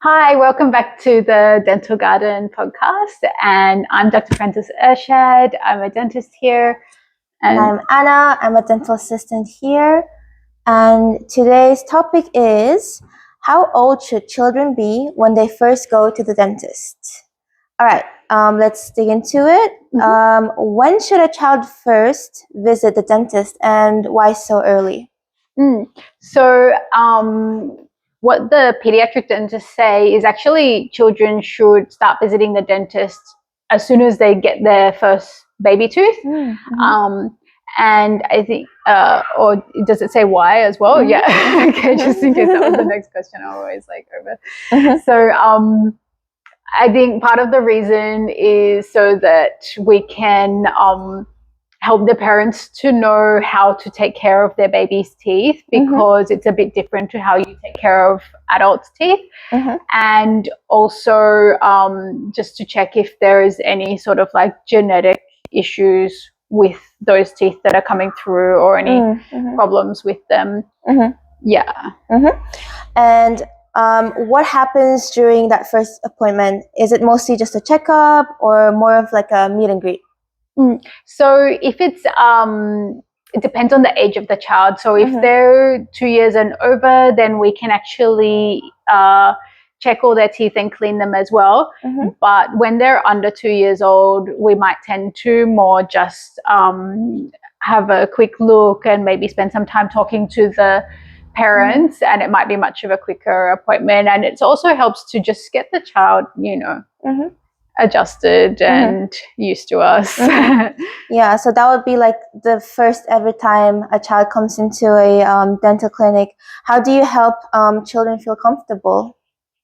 Hi, welcome back to the Dental Garden podcast. And I'm Dr. Frances Ershad. I'm a dentist here. And I'm Anna. I'm a dental assistant here. And today's topic is, how old should children be when they first go to the dentist? All right, let's dig into it. When should a child first visit the dentist, and why so early? So, what the pediatric dentists say is actually children should start visiting the dentist as soon as they get their first baby tooth. And I think, or does it say why as well? Yeah. Okay, just in case that was the next question, I'm always like over. So, I think part of the reason is so that we can help the parents to know how to take care of their baby's teeth, because it's a bit different to how you take care of adults' teeth. And also just to check if there is any sort of like genetic issues with those teeth that are coming through, or any problems with them. Yeah. And what happens during that first appointment? Is it mostly just a checkup, or more of like a meet and greet? So if it's it depends on the age of the child. So if they're 2 years and over, then we can actually check all their teeth and clean them as well. But when they're under 2 years old, we might tend to more just have a quick look and maybe spend some time talking to the parents, and it might be much of a quicker appointment. And it also helps to just get the child, adjusted and used to us. Yeah, so that would be like the first ever time a child comes into a dental clinic. How do you help children feel comfortable?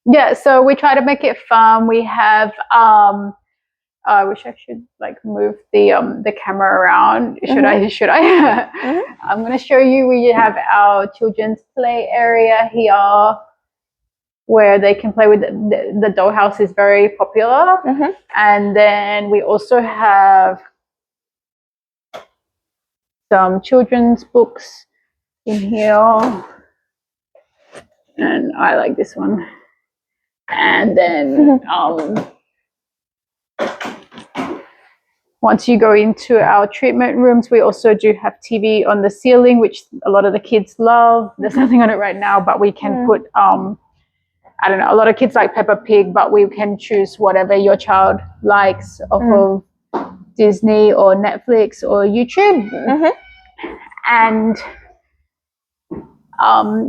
Yeah, so we try to make it fun. We have I wish I should like move the camera around. Should I? I'm going to show you. We have our children's play area here, where they can play with the dollhouse is very popular. And then we also have some children's books in here. And I like this one. And then once you go into our treatment rooms, we also do have TV on the ceiling, which a lot of the kids love. There's nothing on it right now, but we can put I don't know, a lot of kids like Peppa Pig, but we can choose whatever your child likes off of Disney or Netflix or YouTube. And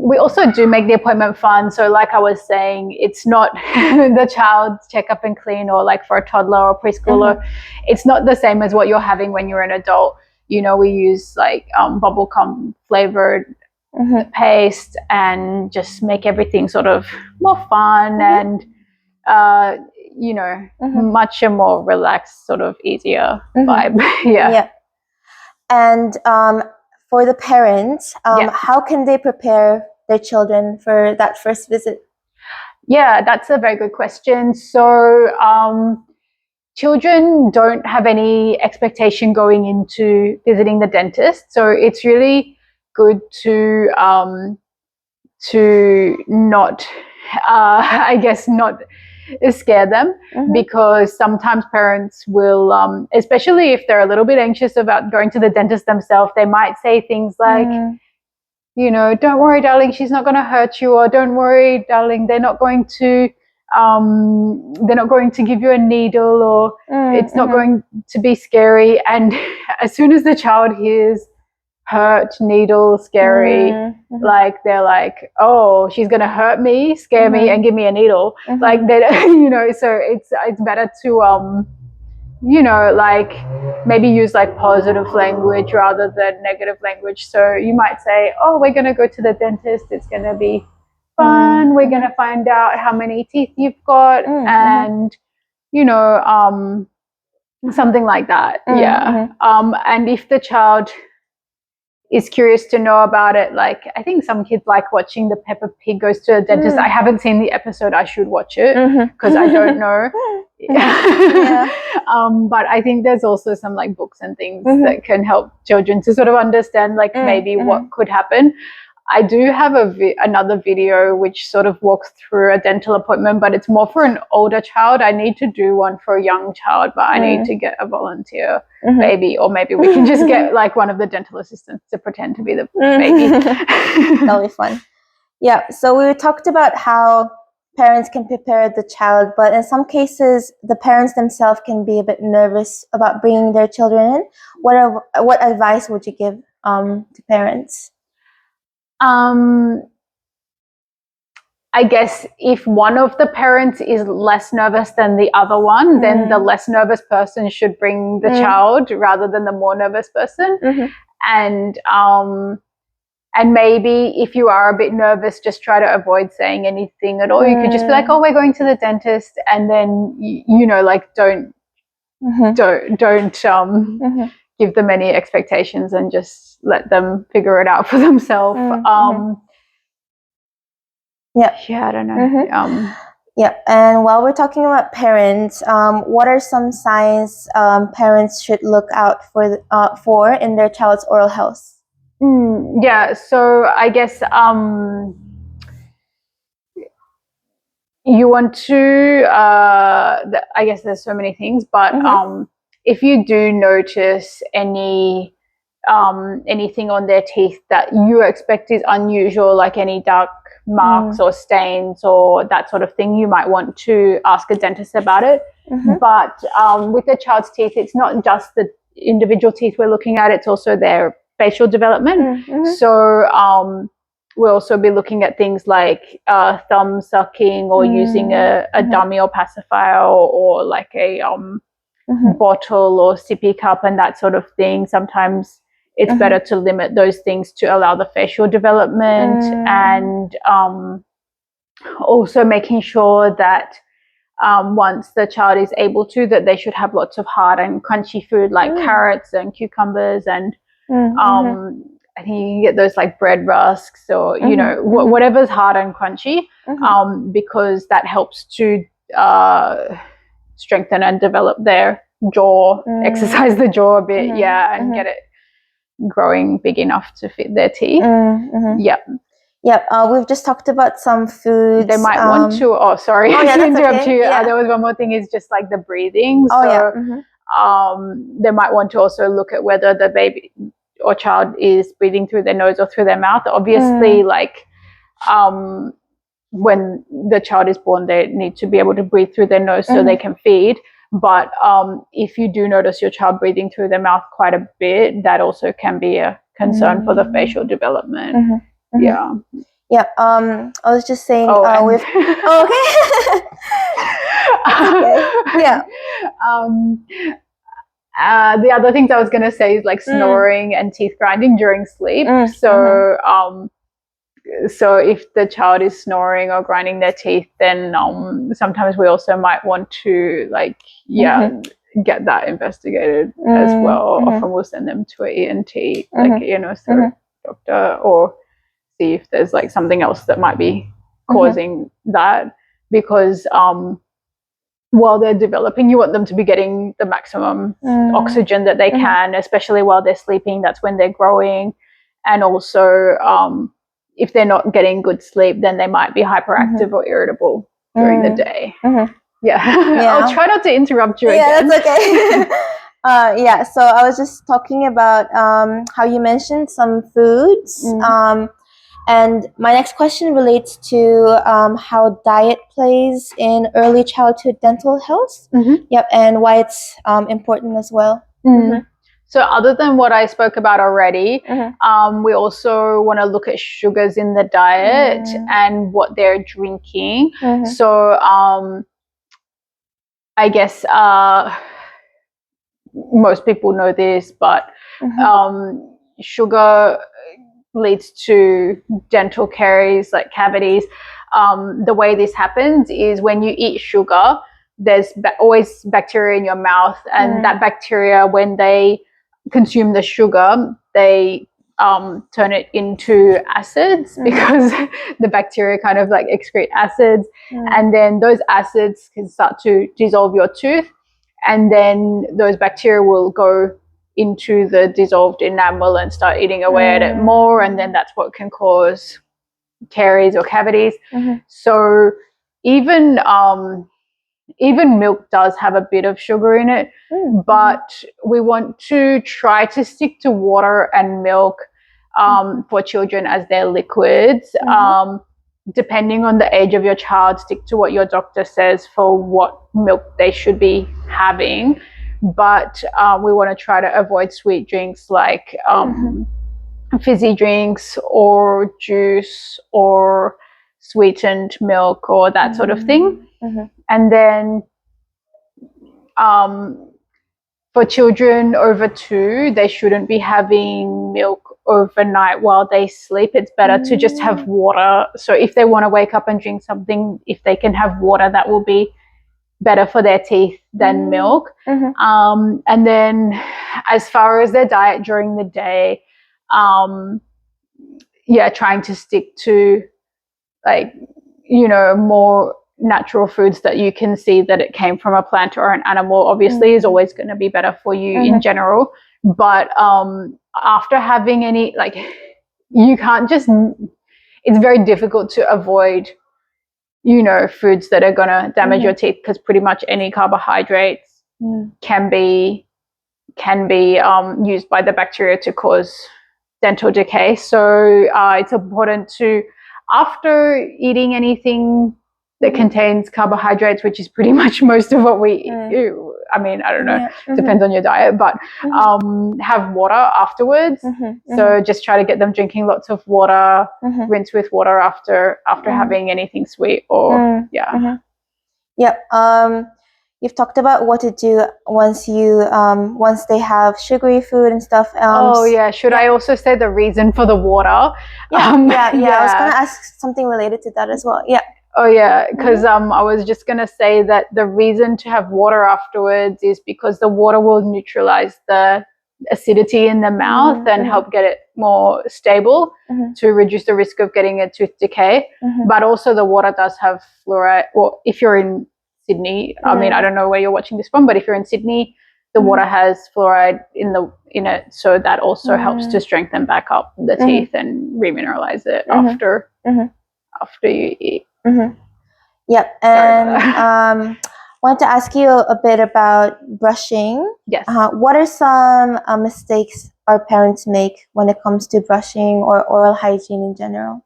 we also do make the appointment fun. So like I was saying, it's not the child's checkup and clean, or like for a toddler or preschooler, it's not the same as what you're having when you're an adult. We use like bubblegum flavored paste, and just make everything sort of more fun and much a more relaxed, sort of easier vibe. Yeah. And for the parents, how can they prepare their children for that first visit? Yeah, that's a very good question. So children don't have any expectation going into visiting the dentist, so it's really good to not not scare them, because sometimes parents will especially if they're a little bit anxious about going to the dentist themselves, they might say things like, don't worry darling, she's not going to hurt you, or don't worry darling, they're not going to give you a needle, or it's not going to be scary. And as soon as the child hears hurt, needle, scary, like they're like, oh, she's gonna hurt me, scare me, and give me a needle. Like they, so it's better to like maybe use like positive language rather than negative language. So you might say, oh, we're gonna go to the dentist, it's gonna be fun, we're gonna find out how many teeth you've got, and something like that. And if the child is curious to know about it, like I think some kids like watching the Peppa Pig goes to a dentist. I haven't seen the episode. I should watch it because I don't know. But I think there's also some like books and things that can help children to sort of understand like maybe what could happen. I do have another video which sort of walks through a dental appointment, but it's more for an older child. I need to do one for a young child, but I need to get a volunteer baby, or maybe we can just get like one of the dental assistants to pretend to be the baby. That'll be fun. Yeah, so we talked about how parents can prepare the child, but in some cases, the parents themselves can be a bit nervous about bringing their children in. What advice would you give to parents? I guess if one of the parents is less nervous than the other one, then the less nervous person should bring the child rather than the more nervous person. And maybe if you are a bit nervous, just try to avoid saying anything at all. You could just be like, oh, we're going to the dentist. And then, you know, like don't give them any expectations and just let them figure it out for themselves. Yeah, I don't know. Yeah, and while we're talking about parents, what are some signs parents should look out for in their child's oral health? Yeah, so I guess you want to, I guess there's so many things, but if you do notice anything on their teeth that you expect is unusual, like any dark marks or stains or that sort of thing, you might want to ask a dentist about it. But with the child's teeth, it's not just the individual teeth we're looking at, it's also their facial development. So we'll also be looking at things like thumb sucking or using a dummy or pacifier or like a bottle or sippy cup and that sort of thing. Sometimes it's better to limit those things to allow the facial development, and also making sure that once the child is able to, that they should have lots of hard and crunchy food like carrots and cucumbers and I think you can get those like bread rusks or, you know, whatever's hard and crunchy, because that helps to strengthen and develop their jaw, exercise the jaw a bit, and get it growing big enough to fit their teeth. We've just talked about some foods. They might want to, to interrupt you. There was one more thing, is just like the breathing. They might want to also look at whether the baby or child is breathing through their nose or through their mouth. Obviously, like when the child is born, they need to be able to breathe through their nose so they can feed. But if you do notice your child breathing through their mouth quite a bit, that also can be a concern for the facial development. I was just saying the other things I was going to say is like snoring and teeth grinding during sleep. So if the child is snoring or grinding their teeth, then sometimes we also might want to like get that investigated as well. Often we'll send them to an ENT, like doctor, or see if there's like something else that might be causing that, because while they're developing, you want them to be getting the maximum oxygen that they can, especially while they're sleeping. That's when they're growing. And also if they're not getting good sleep, then they might be hyperactive or irritable during the day. I'll try not to interrupt you again. That's okay. So I was just talking about how you mentioned some foods, and my next question relates to how diet plays in early childhood dental health. And why it's important as well. So other than what I spoke about already, we also want to look at sugars in the diet and what they're drinking. So I guess most people know this, but sugar leads to dental caries, like cavities. The way this happens is when you eat sugar, there's always bacteria in your mouth, and that bacteria, when they consume the sugar, they turn it into acids, because the bacteria kind of like excrete acids, and then those acids can start to dissolve your tooth, and then those bacteria will go into the dissolved enamel and start eating away at it more, and then that's what can cause caries or cavities. So even milk does have a bit of sugar in it, but we want to try to stick to water and milk for children as their liquids. Depending on the age of your child, stick to what your doctor says for what milk they should be having. But we want to try to avoid sweet drinks like fizzy drinks or juice or sweetened milk or that sort of thing. And then for children over 2, they shouldn't be having milk overnight while they sleep. It's better to just have water. So if they want to wake up and drink something, if they can have water, that will be better for their teeth than milk. And then as far as their diet during the day, trying to stick to more natural foods that you can see that it came from a plant or an animal, obviously is always going to be better for you in general. But after having any, you can't just, it's very difficult to avoid foods that are going to damage your teeth, because pretty much any carbohydrates can be used by the bacteria to cause dental decay. So it's important to, after eating anything that contains carbohydrates, which is pretty much most of what we eat. I mean, I don't know, depends on your diet, but have water afterwards. So just try to get them drinking lots of water, rinse with water after having anything sweet or You've talked about what to do once they have sugary food and stuff. Should I also say the reason for the water? I was going to ask something related to that as well. Because I was just going to say that the reason to have water afterwards is because the water will neutralize the acidity in the mouth and help get it more stable to reduce the risk of getting a tooth decay. But also the water does have fluoride. Well, if you're in Sydney, I mean, I don't know where you're watching this from, but if you're in Sydney, the water has fluoride in it, so that also helps to strengthen back up the teeth and remineralize it after you eat. And want to ask you a bit about brushing. Yes. What are some mistakes our parents make when it comes to brushing or oral hygiene in general?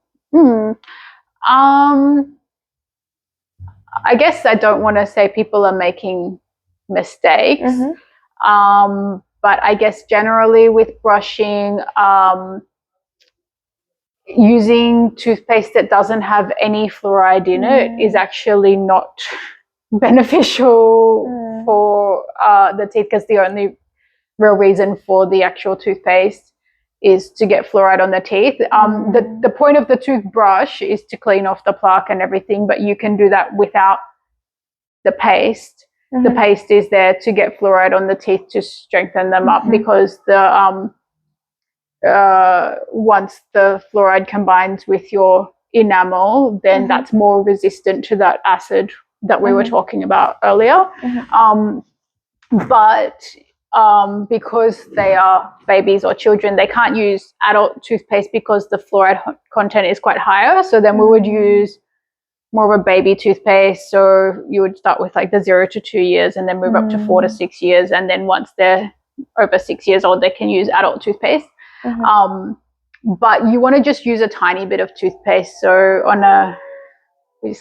I guess I don't want to say people are making mistakes, but I guess generally with brushing, using toothpaste that doesn't have any fluoride in it is actually not beneficial for the teeth, because the only real reason for the actual toothpaste is to get fluoride on the teeth. The point of the toothbrush is to clean off the plaque and everything, but you can do that without the paste. The paste is there to get fluoride on the teeth to strengthen them up, because the once the fluoride combines with your enamel, then that's more resistant to that acid that we were talking about earlier. But because they are babies or children, they can't use adult toothpaste because the fluoride content is quite higher. So then we would use more of a baby toothpaste. So you would start with like the 0 to 2 years and then move up to 4 to 6 years. And then once they're over 6 years old, they can use adult toothpaste. But you want to just use a tiny bit of toothpaste. So on a